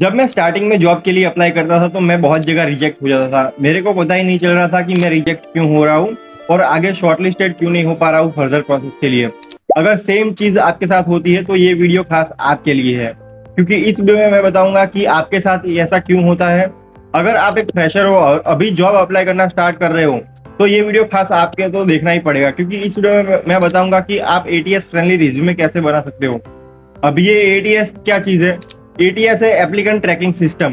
जब मैं स्टार्टिंग में जॉब के लिए अप्लाई करता था तो मैं बहुत जगह रिजेक्ट हो जाता था। मेरे को पता ही नहीं चल रहा था कि मैं रिजेक्ट क्यों हो रहा हूँ और आगे शॉर्टलिस्टेड क्यों नहीं हो पा रहा हूँ फर्दर प्रोसेस के लिए। अगर सेम चीज़ आपके साथ होती है तो ये वीडियो खास आपके लिए है, क्योंकि इस वीडियो में मैं बताऊंगा कि आपके साथ ऐसा क्यों होता है। अगर आप एक फ्रेशर हो और अभी जॉब अप्लाई करना स्टार्ट कर रहे हो तो ये वीडियो खास आपके तो देखना ही पड़ेगा, क्योंकि इस वीडियो में मैं बताऊंगा कि आप एटीएस फ्रेंडली रिज्यूमे कैसे बना सकते हो। अब ये एटीएस क्या चीज़ है? एटीएस है एप्लीकेंट ट्रैकिंग सिस्टम।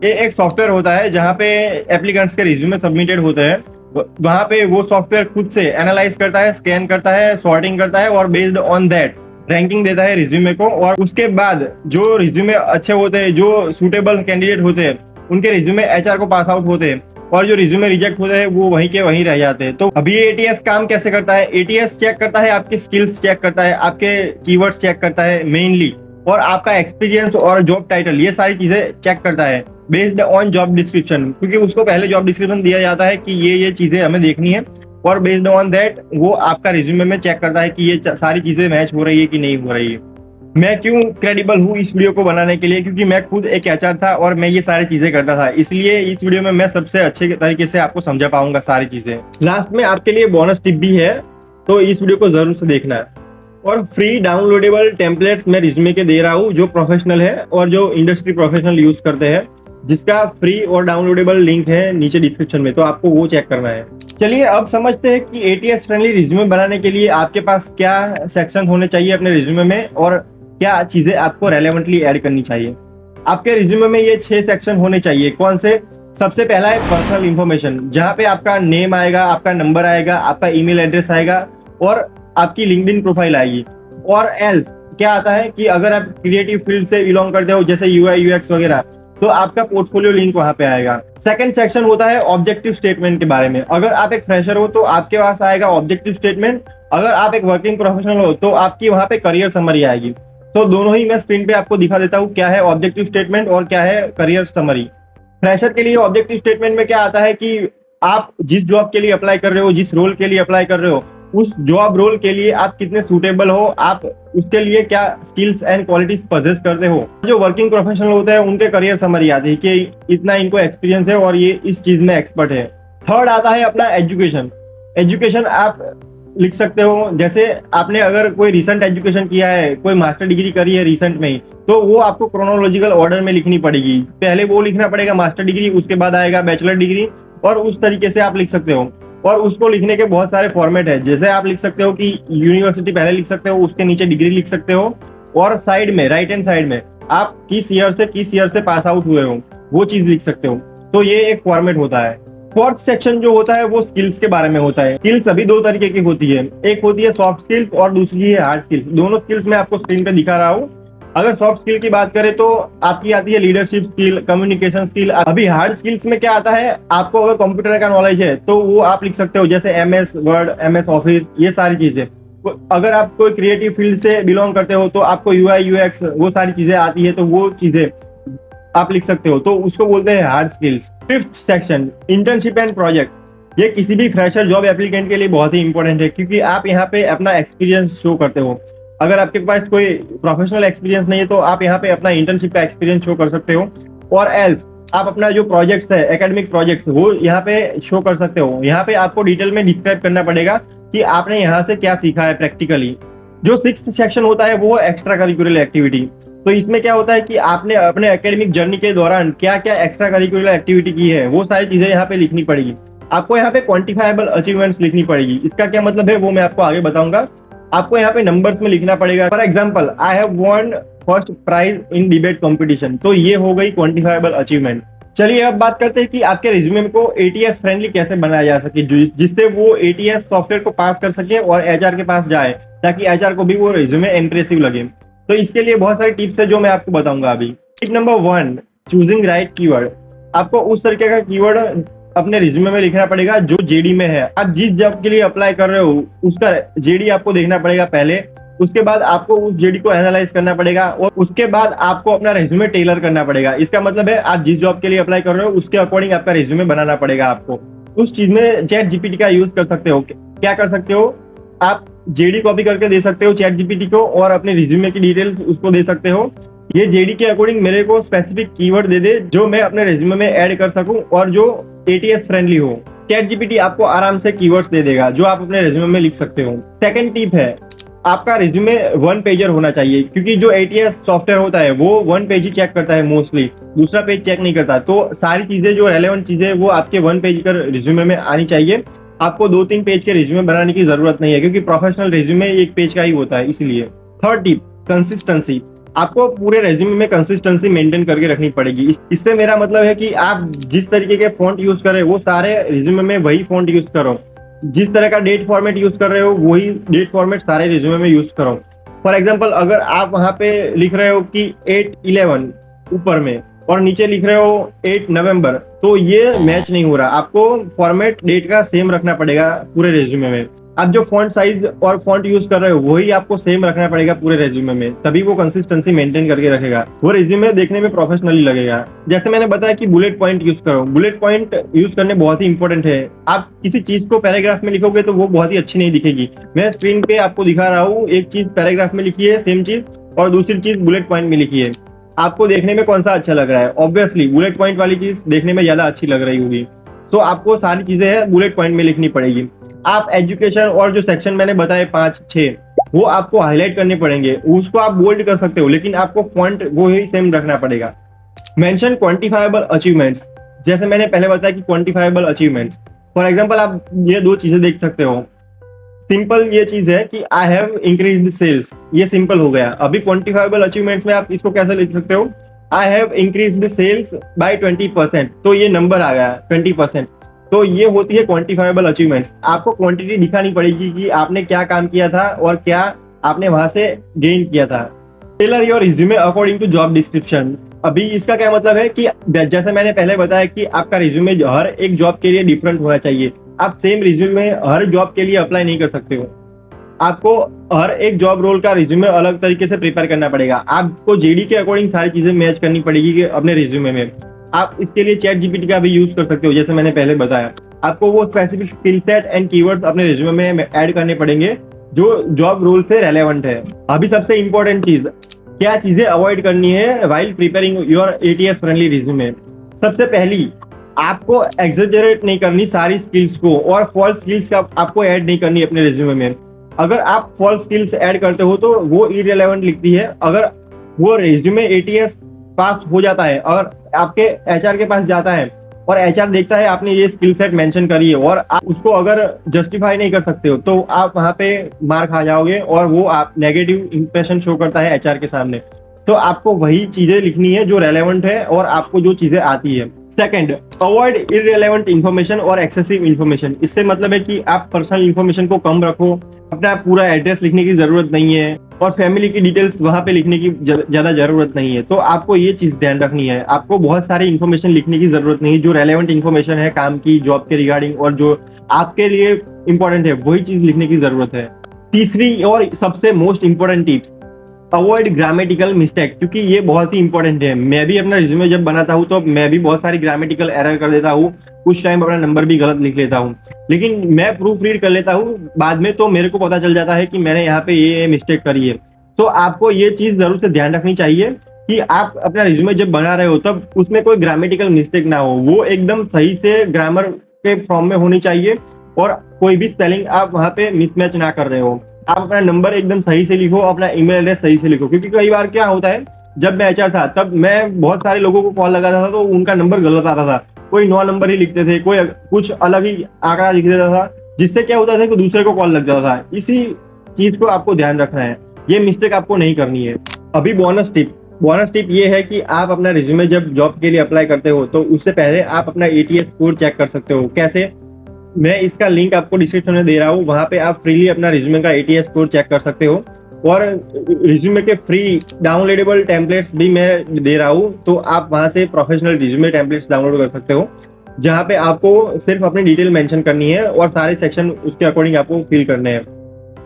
ये एक सॉफ्टवेयर होता है जहाँ पे एप्लीकेंट्स के रिज्यूमे सबमिटेड होते हैं। वहाँ पे वो सॉफ्टवेयर खुद से एनालाइज करता है, स्कैन करता है, सॉर्टिंग करता है और बेस्ड ऑन दैट रैंकिंग देता है रिज्यूमे को। और उसके बाद जो रिज्यूमे अच्छे होते हैं, जो सुटेबल कैंडिडेट होते हैं, उनके रिज्यूमे एचआर को पास आउट होते हैं और जो रिज्यूमे रिजेक्ट होते हैं वो वहीं के वहीं रह जाते हैं। तो अभी एटीएस काम कैसे करता है? एटीएस चेक करता है आपकी स्किल्स, चेक करता है आपके कीवर्ड्स, चेक करता है मेनली, और आपका एक्सपीरियंस और जॉब टाइटल, ये सारी चीजें चेक करता है बेस्ड ऑन जॉब डिस्क्रिप्शन, क्योंकि उसको पहले जॉब डिस्क्रिप्शन दिया जाता है कि ये चीजें हमें देखनी है और बेस्ड ऑन दैट वो आपका रिज्यूमे में चेक करता है कि ये सारी चीजें मैच हो रही है कि नहीं हो रही है। मैं क्यों क्रेडिबल हूँ इस वीडियो को बनाने के लिए? क्योंकि मैं खुद एक एचआर था और मैं ये सारी चीजें करता था, इसलिए इस वीडियो में मैं सबसे अच्छे तरीके से आपको समझा पाऊंगा सारी चीजें। लास्ट में आपके लिए बोनस टिप भी है, तो इस वीडियो को जरूर से देखना है। और फ्री डाउनलोडेबल टेम्पलेट्स मैं रिज्यूमे के दे रहा हूँ जो प्रोफेशनल है और जो इंडस्ट्री प्रोफेशनल यूज करते हैं, जिसका फ्री और डाउनलोडेबल लिंक है नीचे डिस्क्रिप्शन में, तो आपको वो चेक करना है। चलिए अब समझते हैं कि एटीएस फ्रेंडली रिज्यूमे बनाने के लिए आपके पास क्या सेक्शन होने चाहिए अपने रिज्यूमे में और क्या चीजें आपको रेलेवेंटली ऐड करनी चाहिए। आपके रिज्यूमे में ये 6 सेक्शन होने चाहिए। कौन से? सबसे पहला है पर्सनल इंफॉर्मेशन, जहाँ पे आपका नेम आएगा, आपका नंबर आएगा, आपका ईमेल एड्रेस आएगा और आपकी लिंक्डइन प्रोफाइल आएगी। और एल्स क्या आता है कि अगर आप क्रिएटिव फील्ड से बिलोंग करते हो जैसे यूआई यूएक्स वगैरह, तो आपका पोर्टफोलियो लिंक वहां पे आएगा। सेकंड सेक्शन होता है ऑब्जेक्टिव स्टेटमेंट के बारे में। अगर आप एक फ्रेशर हो तो आपके पास आएगा ऑब्जेक्टिव स्टेटमेंट, अगर आप एक वर्किंग प्रोफेशनल हो तो आपकी वहां पे करियर समरी आएगी। तो दोनों ही मैं स्क्रीन पे आपको दिखा देता हूँ, क्या है ऑब्जेक्टिव स्टेटमेंट और क्या है करियर समरी। फ्रेशर के लिए ऑब्जेक्टिव स्टेटमेंट में क्या आता है कि आप जिस जॉब के लिए अप्लाई कर रहे हो, जिस रोल के लिए अप्लाई कर रहे हो, उस जॉब रोल के लिए आप कितने सूटेबल हो, आप उसके लिए क्या स्किल्स एंड क्वालिटीज पजेस करते हो। जो वर्किंग प्रोफेशनल होते हैं उनके करियर समरी आती है कि इतना इनको एक्सपीरियंस है और ये इस चीज में एक्सपर्ट है। थर्ड आता है अपना एजुकेशन। एजुकेशन आप लिख सकते हो, जैसे आपने अगर कोई रिसेंट एजुकेशन किया है, कोई मास्टर डिग्री करी है रिसेंट में ही, तो वो आपको क्रोनोलॉजिकल ऑर्डर में लिखनी पड़ेगी। पहले वो लिखना पड़ेगा मास्टर डिग्री, उसके बाद आएगा बैचलर डिग्री, और उस तरीके से आप लिख सकते हो। और उसको लिखने के बहुत सारे फॉर्मेट है, जैसे आप लिख सकते हो कि यूनिवर्सिटी पहले लिख सकते हो, उसके नीचे डिग्री लिख सकते हो, और साइड में राइट हैंड साइड में आप किस ईयर से पास आउट हुए हो वो चीज लिख सकते हो। तो ये एक फॉर्मेट होता है। फोर्थ सेक्शन जो होता है वो स्किल्स के बारे में होता है। स्किल्स अभी दो तरीके की होती है, एक होती है सॉफ्ट स्किल्स और दूसरी है हार्ड स्किल्स। दोनों स्किल्स मैं आपको स्क्रीन पे दिखा रहा हूँ। अगर सॉफ्ट स्किल की बात करें तो आपकी आती है लीडरशिप स्किल, कम्युनिकेशन स्किल। अभी हार्ड स्किल्स में क्या आता है, आपको अगर कंप्यूटर का नॉलेज है तो वो आप लिख सकते हो, जैसे एमएस वर्ड, एमएस ऑफिस, ये सारी चीजें। अगर आप कोई क्रिएटिव फील्ड से बिलोंग करते हो तो आपको यूआई यूएक्स वो सारी चीजें आती है, तो वो चीजें आप लिख सकते हो, तो उसको बोलते हैं hard skills. Fifth section internship and project. ये किसी भी फ्रेशर जॉब एप्लीकेंट के लिए बहुत ही इंपॉर्टेंट है, क्योंकि आप यहाँ पे अपना एक्सपीरियंस शो करते हो। अगर आपके पास कोई प्रोफेशनल एक्सपीरियंस नहीं है तो आप यहाँ पे अपना इंटर्नशिप का एक्सपीरियंस शो कर सकते हो, और एल्स आप अपना जो प्रोजेक्ट्स है, एकेडमिक प्रोजेक्ट्स, वो यहाँ पे शो कर सकते हो। यहाँ पे आपको डिटेल में डिस्क्राइब करना पड़ेगा कि आपने यहाँ से क्या सीखा है प्रैक्टिकली। जो सिक्स्थ सेक्शन होता है वो एक्स्ट्रा करिकुलर एक्टिविटी। तो इसमें क्या होता है कि आपने अपने एकेडमिक जर्नी के दौरान क्या क्या एक्स्ट्रा करिकुलर एक्टिविटी की है, वो सारी चीजें यहाँ पे लिखनी पड़ेगी। आपको यहाँ पे क्वांटिफाइबल अचीवमेंट्स लिखनी पड़ेगी। इसका क्या मतलब है वो मैं आपको आगे बताऊंगा। आपको यहाँ पे नंबर्स में लिखना पड़ेगा। For example, I have won first prize in debate competition, तो ये हो गई क्वांटिफाइबल अचीवमेंट। चलिए अब बात करते हैं कि आपके रिज्यूमे को एटीएस फ्रेंडली कैसे बनाया जा सके, जिससे वो एटीएस सॉफ्टवेयर को पास कर सके और एचआर के पास जाए, ताकि एचआर को भी वो रिज्यूमे इंप्रेसिव लगे। तो इसके लिए बहुत सारी टिप्स है जो मैं आपको बताऊंगा अभी। Tip number 1, choosing right keyword. आपको उस तरीके का कीवर्ड अपने रिज्यूमे में लिखना पड़ेगा जो जेडी में है। आप जिस जॉब के लिए अप्लाई कर रहे हो उसका जेडी आपको देखना पड़ेगा पहले, उसके बाद आपको उस जेडी को एनालाइज करना पड़ेगा, और उसके बाद आपको अपना रिज्यूमे टेलर करना पड़ेगा। इसका मतलब है आप जिस जॉब के लिए अप्लाई कर रहे हो उसके अकॉर्डिंग आपका रिज्यूमे बनाना पड़ेगा आपको। उस चीज में चैट जीपीटी का यूज कर सकते हो। क्या कर सकते हो, आप जेडी कॉपी करके दे सकते हो चैट जीपीटी को, और अपने रिज्यूमे की डिटेल्स उसको दे सकते हो ये जेडी के अकॉर्डिंग मेरे को स्पेसिफिक कीवर्ड दे दे जो मैं अपने रेज्यूमे में ऐड कर सकूं और जो एटीएस फ्रेंडली हो। चैट जीपीटी आपको आराम से कीवर्ड्स दे देगा जो आप अपने रेज्यूमे में लिख सकते हो। सेकंड टिप है, आपका रिज्यूमे वन पेजर होना चाहिए, क्योंकि जो एटीएस सॉफ्टवेयर होता है वो वन पेज ही चेक करता है मोस्टली, दूसरा पेज चेक नहीं करता। तो सारी चीजें जो रेलेवेंट चीजें वो आपके वन पेज का रिज्यूमे में आनी चाहिए। आपको 2-3 पेज के रिज्यूमे बनाने की जरूरत नहीं है, क्योंकि प्रोफेशनल रिज्यूमे एक पेज का ही होता है इसलिए। Third tip, consistency. आपको पूरे रेज्यूमे में कंसिस्टेंसी मेंटेन करके रखनी पड़ेगी। इससे मेरा मतलब है कि आप जिस तरीके के फॉन्ट यूज कर रहे हो वो सारे रिज्यूमे में वही फॉन्ट यूज करो। जिस तरह का डेट फॉर्मेट यूज कर रहे हो वही डेट फॉर्मेट सारे रिज्यूमे में यूज करो। फॉर एग्जांपल, अगर आप वहां पे लिख रहे हो कि 8/11 ऊपर में और नीचे लिख रहे हो 8 नवंबर, तो ये मैच नहीं हो रहा। आपको फॉर्मेट डेट का सेम रखना पड़ेगा पूरे रेज्यूमे में। आप जो फॉन्ट साइज और फॉन्ट यूज कर रहे हो वही आपको सेम रखना पड़ेगा पूरे रेज्यूमे में, तभी वो कंसिस्टेंसी मेंटेन करके रखेगा, वो रेज्यूमे देखने में प्रोफेशनली लगेगा। जैसे मैंने बताया कि बुलेट पॉइंट यूज करो। बुलेट पॉइंट यूज करने बहुत ही इंपॉर्टेंट है। आप किसी चीज को पैराग्राफ में लिखोगे तो वो बहुत ही अच्छी नहीं दिखेगी। मैं स्क्रीन पे आपको दिखा रहा हूँ, एक चीज पैराग्राफ में लिखी है सेम चीज, और दूसरी चीज बुलेट पॉइंट में लिखी है। आपको देखने में कौन सा अच्छा लग रहा है? ऑब्वियसली बुलेट पॉइंट वाली चीज देखने में ज्यादा अच्छी लग रही होगी। तो आपको सारी चीजें है बुलेट पॉइंट में लिखनी पड़ेगी। आप एजुकेशन और जो सेक्शन मैंने बताए 5-6 वो आपको हाईलाइट करने पड़ेंगे। उसको आप बोल्ड कर सकते हो, लेकिन आपको फॉन्ट वो ही सेम रखना पड़ेगा। Mention quantifiable achievements. जैसे मैंने पहले बताया कि क्वांटिफाइबल अचीवमेंट्स, फॉर एग्जांपल आप ये दो चीजें देख सकते हो। सिंपल ये चीज है कि आई हैव इंक्रीज्ड सेल्स, ये सिंपल हो गया। अभी क्वांटिफाइबल अचीवमेंट्स में आप इसको कैसे लिख सकते हो? I have increased sales by 20%, तो ये नंबर आ गया 20%। तो ये होती है क्वांटिफाइबल अचीवमेंट्स। आपको क्वांटिटी दिखानी पड़ेगी कि आपने क्या काम किया था और क्या आपने वहां से गेन किया था। Tailor your resume according to job description. अभी इसका क्या मतलब है कि जैसे मैंने पहले बताया कि आपका रिज्यूमे हर एक जॉब के लिए डिफरेंट होना चाहिए। आप सेम रिज्यूमे हर जॉब के लिए अप्लाई नहीं कर सकते हो। आपको हर एक जॉब रोल का रिज्यूमे अलग तरीके से प्रिपेयर करना पड़ेगा। आपको जेडी के अकॉर्डिंग सारी चीजें मैच करनी पड़ेगी कि अपने रिज्यूमे में। आप इसके लिए चैट जीपीटी का भी यूज कर सकते हो, जैसे मैंने पहले बताया। आपको वो specific skill set and keywords अपने रिज्यूमे में ऐड करने पड़ेंगे जो जॉब रोल से रेलेवेंट है। अभी सबसे इंपॉर्टेंट चीज, क्या चीजें अवॉइड करनी है while preparing your ATS friendly resume. सबसे पहली, आपको एग्जैजरेट नहीं करनी सारी स्किल्स को, और फॉल्स स्किल्स का आपको ऐड नहीं करनी अपने रिज्यूमे में। अगर आप फॉल्स स्किल्स ऐड करते हो तो वो इररिलेवेंट लिखती है। अगर वो रिज्यूमे एटीएस पास हो जाता है और आपके एचआर के पास जाता है और एचआर देखता है आपने ये स्किल सेट मेंशन करी है और आप उसको अगर जस्टिफाई नहीं कर सकते हो, तो आप वहां पे मार खा जाओगे और वो आप नेगेटिव इंप्रेशन शो करता है एचआर के सामने। तो आपको वही चीजें लिखनी है जो रेलेवेंट है और आपको जो चीजें आती है। सेकंड, अवॉइड इररिलेवेंट इन्फॉर्मेशन और एक्सेसिव इन्फॉर्मेशन। इससे मतलब है कि आप पर्सनल इन्फॉर्मेशन को कम रखो। अपना पूरा एड्रेस लिखने की जरूरत नहीं है और फैमिली की डिटेल्स वहां पे लिखने की ज्यादा जरूरत नहीं है। तो आपको ये चीज ध्यान रखनी है। आपको बहुत सारी इन्फॉर्मेशन लिखने की जरूरत नहीं है। जो रेलेवेंट इन्फॉर्मेशन है काम की, जॉब के रिगार्डिंग और जो आपके लिए इंपॉर्टेंट है वही चीज लिखने की जरूरत है। तीसरी और सबसे most important tips, avoid grammatical mistake, क्योंकि ये बहुत ही इंपॉर्टेंट है। मैं भी अपना रिज्यूमे जब बनाता हूँ तो मैं भी बहुत सारी ग्रामेटिकल एरर कर देता हूँ, कुछ टाइम अपना नंबर भी गलत लिख लेता हूँ, लेकिन मैं प्रूफ रीड कर लेता हूँ बाद में, तो मेरे को पता चल जाता है कि मैंने यहाँ पे ये मिस्टेक करी है। तो आपको ये चीज जरूर से ध्यान रखनी चाहिए कि आप अपना रिज्यूमे जब बना रहे हो तब उसमें कोई ग्रामेटिकल मिस्टेक ना हो, वो एकदम सही से ग्रामर के फॉर्म में होनी चाहिए और कोई भी स्पेलिंग आप वहाँ पे मिसमैच ना कर रहे हो। आप अपना नंबर एकदम सही से लिखो, अपना ईमेल एड्रेस सही से लिखो, क्योंकि कई बार क्या होता है, जब मैं एचआर था तब मैं बहुत सारे लोगों को कॉल लगाता था तो उनका नंबर गलत आता था। कोई 9 नंबर ही लिखते थे, कोई कुछ अलग ही आंकड़ा लिख देता था, जिससे क्या होता था कि दूसरे को कॉल लग जाता था। इसी चीज को आपको ध्यान रखना है, ये मिस्टेक आपको नहीं करनी है। अभी बोनस टिप ये है कि आप अपना रिज्यूमे जब जॉब के लिए अप्लाई करते हो तो उससे पहले आप अपना एटीएस स्कोर चेक कर सकते हो। कैसे? मैं इसका लिंक आपको डिस्क्रिप्शन में दे रहा हूँ, वहां पे आप फ्रीली अपना रिज्यूमे का एटीएस स्कोर चेक कर सकते हो और रिज्यूमे के फ्री डाउनलोडेबल टेम्पलेट्स भी मैं दे रहा हूँ। तो आप वहां से प्रोफेशनल रिज्यूमे टेम्पलेट्स डाउनलोड कर सकते हो, जहाँ पे आपको सिर्फ अपनी डिटेल मेंशन करनी है और सारे सेक्शन उसके अकॉर्डिंग आपको फिल करने हैं।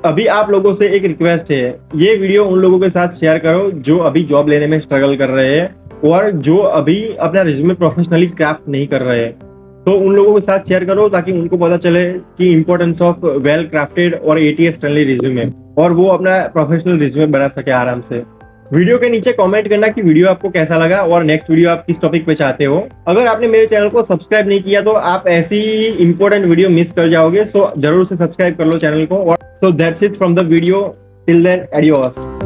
अभी आप लोगों से एक रिक्वेस्ट है, ये वीडियो उन लोगों के साथ शेयर करो जो अभी जॉब लेने में स्ट्रगल कर रहे हैं और जो अभी अपना रिज्यूमे प्रोफेशनली क्राफ्ट नहीं कर रहे हैं। तो उन लोगों के साथ शेयर करो ताकि उनको पता चले कि इंपॉर्टेंस ऑफ वेल क्राफ्टेड और एटीएस फ्रेंडली रिज्यूमे, और वो अपना प्रोफेशनल रिज्यूमे बना सके आराम से। वीडियो के नीचे कमेंट करना कि वीडियो आपको कैसा लगा और नेक्स्ट वीडियो आप किस टॉपिक पे चाहते हो। अगर आपने मेरे चैनल को सब्सक्राइब नहीं किया तो आप ऐसी इंपॉर्टेंट वीडियो मिस कर जाओगे, सो जरूर से सब्सक्राइब कर लो चैनल को। और so that's it from the video, till then adios.